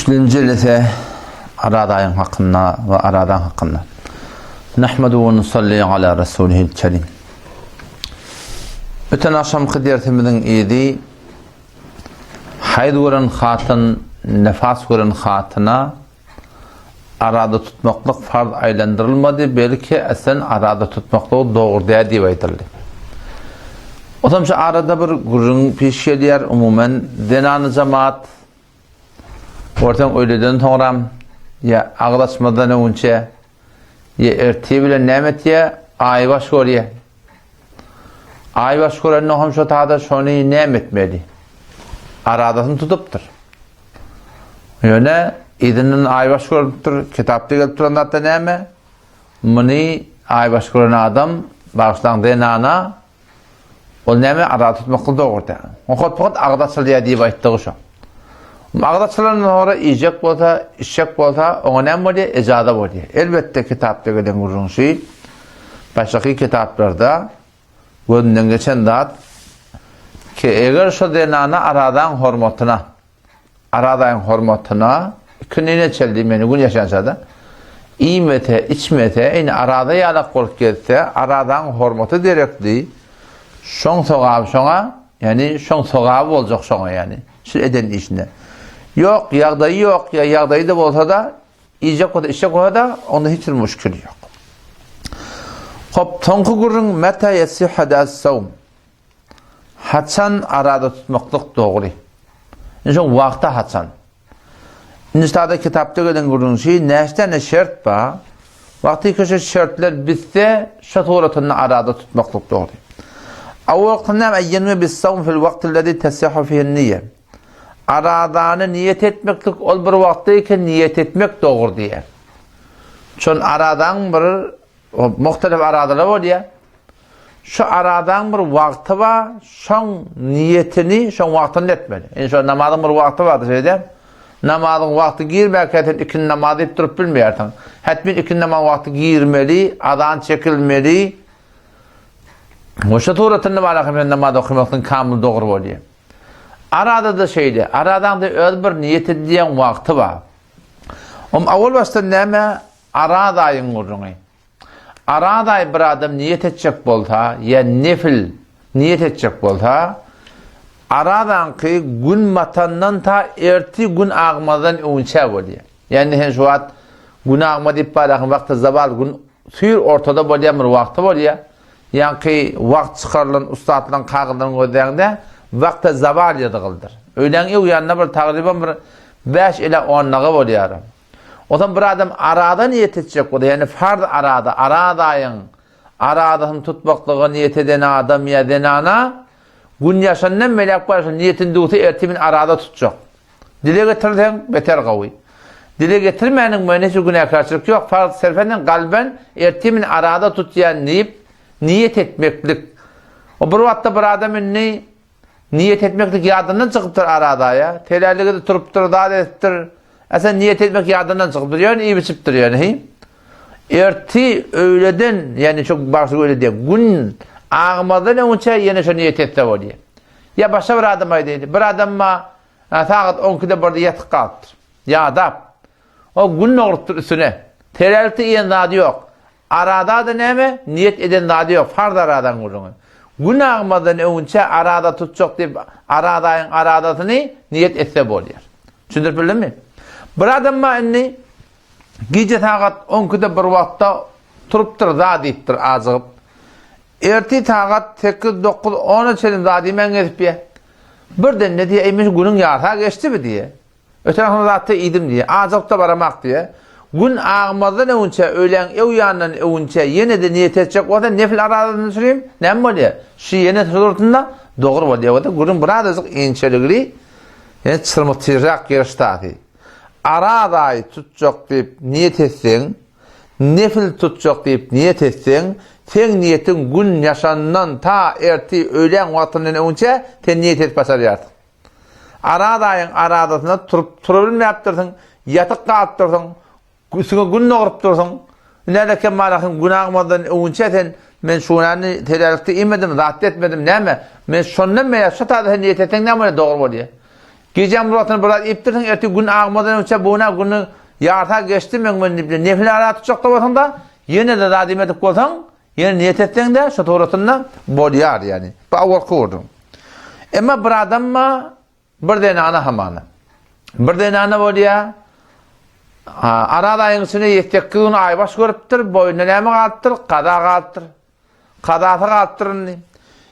Üçüncü ise aradayın hakkında ve aradan hakkında. Nahmedu ve nusalli ala Resulihil kerim. Öten akşamki dersimizin idi hayd gören hatın, nefas gören hatına arada tutmaklık farz aylandırılmadı, belki esen arada tutmaklık doğru diye deyip aytıldı. O zaman arada bir gurun pişkeliyer umumen denanı cemaat ortadan öyleden sonra ya ağlaşmadan önce ya ertibiyle nemet ya aybaş görüyor. Aybaş gören nohum şu tahada şunu nemetmeli. Aradasını tutuptur. Yani idinin aybaş görüptür, kitapta gelip duran da neme? Bunu aybaş gören adam baştan denana o neme arada tutmaklı doğurdu. O fakat ağdaçılıya deyip ayttığı şu. Ağdaçıların sonra icek bolsa, işek bolsa, ona neme oluyor? Ecada oluyor. Elbette kitapta gelen uzun şey, başka kitaplarda gözünden geçen dat ki eğer şu denana aradan hormatına künine çeldiğim yani gün yaşansa da İmete, içmete, yani arada yalak kork gelse aradan hormatı direktli şon soğab şona yani şon soğab olacak şona yani şu eden işine yok yağdayı yok ya yağdayı da olsa da icek olsa işek olsa da onda hiç müşkül yok. Hop tonku gurun meta yasihada savm haçan arada tutmaklık doğru. Yani vakti haçan. Nistada kitapta gelen gurun şey neşte şart ba. Vakti köşe şartlar bitse şatoratını arada tutmaklık doğru. Avvakından ayyanme bis savm fil vaktillezi tesihu fihi niyye. Aradanı niyet etmeklik ol bir vaktiyken niyet etmek doğru diye. Çün aradan bir muhtelif aradalar var ya. Şu aradan bir vakti var, şun niyetini, şun vaktini etmeli. Yani şu namazın bir vakti vardır şeyde. Namazın vakti girmekten ikin namazı hep durup bilmeyersin. Hetmin ikin namaz vakti girmeli, adan çekilmeli. O şaturatını alakalı namazı okumaktan kamil doğru oluyor. Arada da şeyde, aradan da öz bir niyet edilen vakti var. Avval başta neme aradayın urunu. Araday bir adam niyet edecek bolsa ya nefil niyet edecek bolsa aradan ki gün matandan ta erti gün ağmadan önce oluyor. Yani şu an gün ağma deyip bağlayan vakti zabal gün suyur ortada oluyor bir vakti oluyor. Yani ki vakt çıkarılan ustadlan kağıdlan ödeyende vakti zabal yadıgıldır. Öğlen ev yanına bir takriben bir 5 ila 10 nağı oluyor. O zaman bir adam arada niyet edecek o da yani farz arada, aradasını tutmaklığı niyet eden adam ya denana gün yaşanan melek var niyetin duğutu ertimin arada tutacak. Dile getirden beter kavi. Dile getirmeyenin müennesi güne karşılık yok. Farz serfenden kalben ertimin arada tutayan niyet etmeklik. O bir vakitte bir adamın niyet etmeklik yadından çıkıptır arada ya. Telalliğe de turuptur, davettir. Sen niyet etmek yadından çıkıp duruyor, iyi biçip duruyor. Erti öğleden, yani çok başka öyle diye, gün ağmadan önce yine şu niyet etse oluyor. Ya başka bir adamaydı. Bir adamma saat 12'de burada yatık kalktır. Ya adam. O gün doğrultur üstüne. Terörlükte yiyen dadı yok. Arada da ne mi? Niyet eden dadı yok. Farz aradan kurduğunu. Gün ağmadan önce arada tutacak deyip aradasını niyet etse oluyor. Çünkü bildin mi? Bir adam mı gece saat 12'de bir vakitte turuptur, zadiptir azıgıp. Erti saat 8, 9, 10'a çelim zadimen gezip ya. Birden ne diye, emiş günün yarısa geçti mi diye. Öten zaten idim diye, azıgıpta baramak diye. Gün ağmadan önce, öğlen ev yanından önce yine de niyet edecek, o da nefil aradığını süreyim, ne mi oluyor? Şu yine turutunda doğru oluyor, o da günün bir adazık inçeligri, yani çırmıtıyacak yarıştağdı. Aradayı tutacak deyip niyet etsen, nefil tutacak deyip niyet etsen, sen niyetin gün yaşanından ta erti öğlen vaktinin önce sen niyet et başarıyarsın. Aradayın aradasına turabilme yaptırsın, yatık kalktırsın, gün doğurup dursun. Nerede ki malakın gün ağmadan önce sen men şunanı tedalikte inmedim, rahat etmedim, ne mi? Men şundan mı yaşa ta niyet etsen ne mi doğru oluyor? Gecem buratını biraz iptirsin, erti gün ağmadan önce buna günü yarta geçti men nefil ara tutacak da vatanda yine de radim edip olsan yine niyet etsen de şu turatında bolyar yani. Bu awal kurdum. Ama bir adam mı bir dene ana hamana. Bir dene ana bolya arada ayınsını yettekkiğin aybaş görüptür, boyuna näme galypdyr, kada galypdyr. Kadasy galypdyr.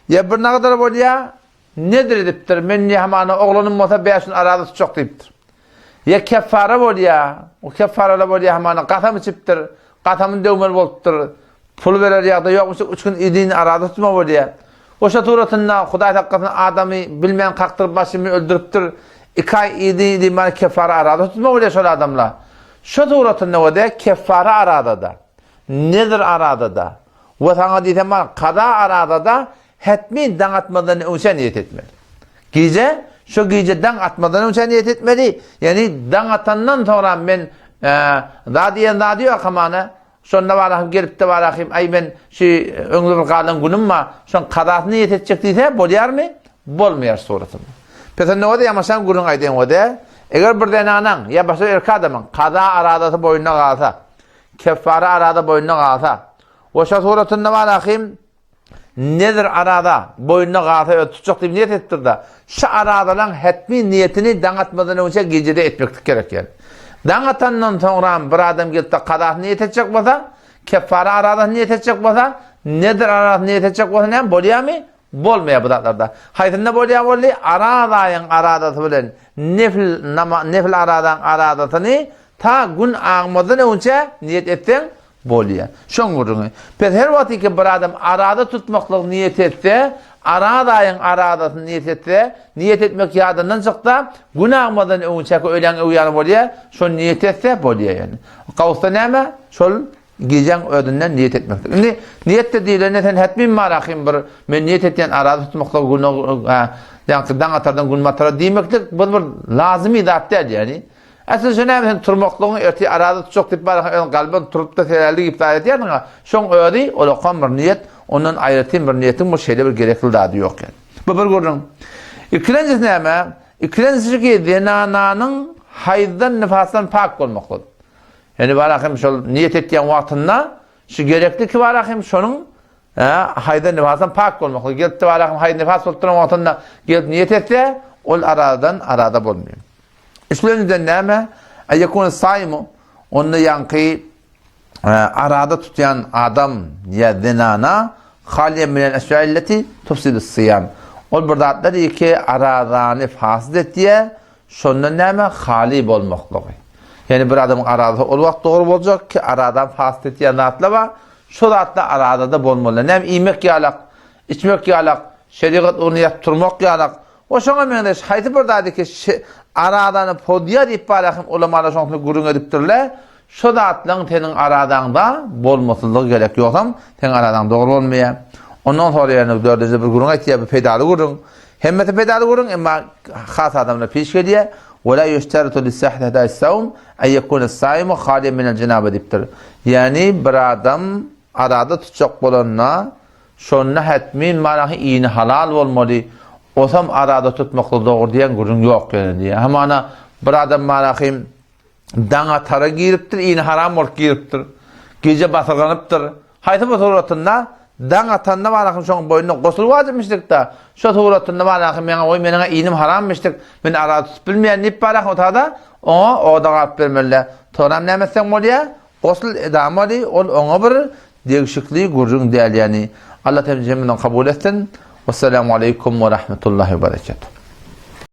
Ya bir kadar bolya nedir edipdir? Men hamana oglanım bolsa 5 gün arada tutacak diýipdir. Ya keffara bolya, o keffara bolya hamana qasam içipdir, qasamyn döwmel bolupdyr. Pul berer ýa-da ýokmuşsa 3 gün idin arada tutma bolya. Oşa turatynda Hudaý taqqasyna adamy bilmän kaktyryp başymy öldüripdir. 2 ay idin bana keffara arada tutma bolya şol adamlar. Şu turatynda wada keffara arada da. Nedir arada da? Ve sana diýsem kada arada da hetmin dan atmadan önce niyet etmeli. Gece şu geceden atmadan önce niyet etmeli. Yani dan atandan sonra ben daha diyor kamana sonra varahım gelip de varahım ay ben öňümde galan günüm ma şon kadasy niyet etjek diýse bolýar mı? Bolmaýar suratında. Peki ne oldu yamasan gurun aýdyn wada? Eger bir denanan ya başga erkek adamın kada aradasy boyuna galsa, keffara arada boyuna galsa, o suratında varahım nedir arada boyuna galsa tutacak diýip niyet etdir da şu aradalan hetmi niyetini dangatmadan önce gecede etmek gerek yani. Dangatandan sonra bir adam gelip de kadasy niyet etjek bolsa, keffara arada niyet etjek bolsa, nedir arada niyet etjek bolsa näme bolýarmy? Bolmaýar bu zatlarda. Haýtynda bolýar boldy aradaýyň aradasy bilen nefil aradan aradasyny ta gün ağmadan önce niyet etsen bolýar. Şoň gurun. Pes her wagtki bir adam arada tutmaklyk niyet etse, aradaýyň aradasyny niyet etse, niyet etmek ýadyndan çykda gün ağmadan önce öýlen öýýän bolýar, şo niyet etse bolýar yani. Gawsa näme? Şol gecen ödünden niyet etmekdir. Şimdi niyet de diýilene sen hetmin marahim bir men niyet etýän arada tutmakda günü dan atardan gün matara diýmekdir. Bu bir lazymy zat däl yani. Aslında şöyle turmaklygyň erti arada tutjak diýip baraka galban turup da serellik iptal edýärdiň. Şoň öýdi ola bir niyet, ondan aýratyn bir niýetim bu şeýle bir gerekli zady ýok yani. Bu bir görün. İkincisi näme? İkincisi ki denananyň haýdan nifasdan pak bolmaklygy. Yani barahim şol niyet etýän wagtynda şu gerekli ki barahim şonuň haýdan nifasdan pak bolmaklygy. Gelip de barahim haýdan nifas bolup duran wagtynda gelip niyet etse, ol aradan arada bolmaýar. İşlerinden näme? Aýakun saýmy onu ýanky arada tutýan adam ýa zinana haliye min el-eşya'lleti tufsidu siyam. Ol bir zatlar iki aradany fasid etdiýe, şondan näme? Hali bolmaklygy. Yani bir adamın arada ol wagt dogry boljak ki aradan fasid etdiýän zatlar bar. Şo zatlar arada da bolmaly. Näme iýmek ýalak, içmek ýalak, şeriat onu ýapdyrmak ýalak. O şoňa mende haýty bir zady ki aradany podýar diýip barahym ulamalar şoňly gurun edipdirler. Şo zatlaryň teniň aradaňda bolmasynlygy gerek ýoksam, ten aradan dogry bolmaýar. Ondan sonra ýa-ni dördüncü bir gurun aýtýar, bir pedaly gurun. Hemmeti pedaly gurun, emma has adamlar peş gelýär. ولا يشترط للصحة هذا الصوم أن يكون الصائم خاليا من الجنابة dipdir. Yani bir adam arada tutacak bolanna şonna hetmin manahy iýini halal bolmaly. Osam arada tutmakly dogry diýen gurun ýok diýär. Hamana bir adam manahy daňa tara giripdir, iýini haram bolup giripdir. Gece basyrganypdyr. Haýty bu suratynda dan atanda manahy şoň boýuna gosul wajypmyşdyk da. Şo suratynda manahy meniň iýinim harammyşdyk. Men arada tutup bilmeýän nip barak otada, o da gap bermeli. Toram nämesen bolýar? Gosul edamady, ol oňa bir degişiklik gurun diýär yani. Allah temiz jemden kabul etsin. Vesselamu aleykum ve rahmetullahi ve berekatuhu.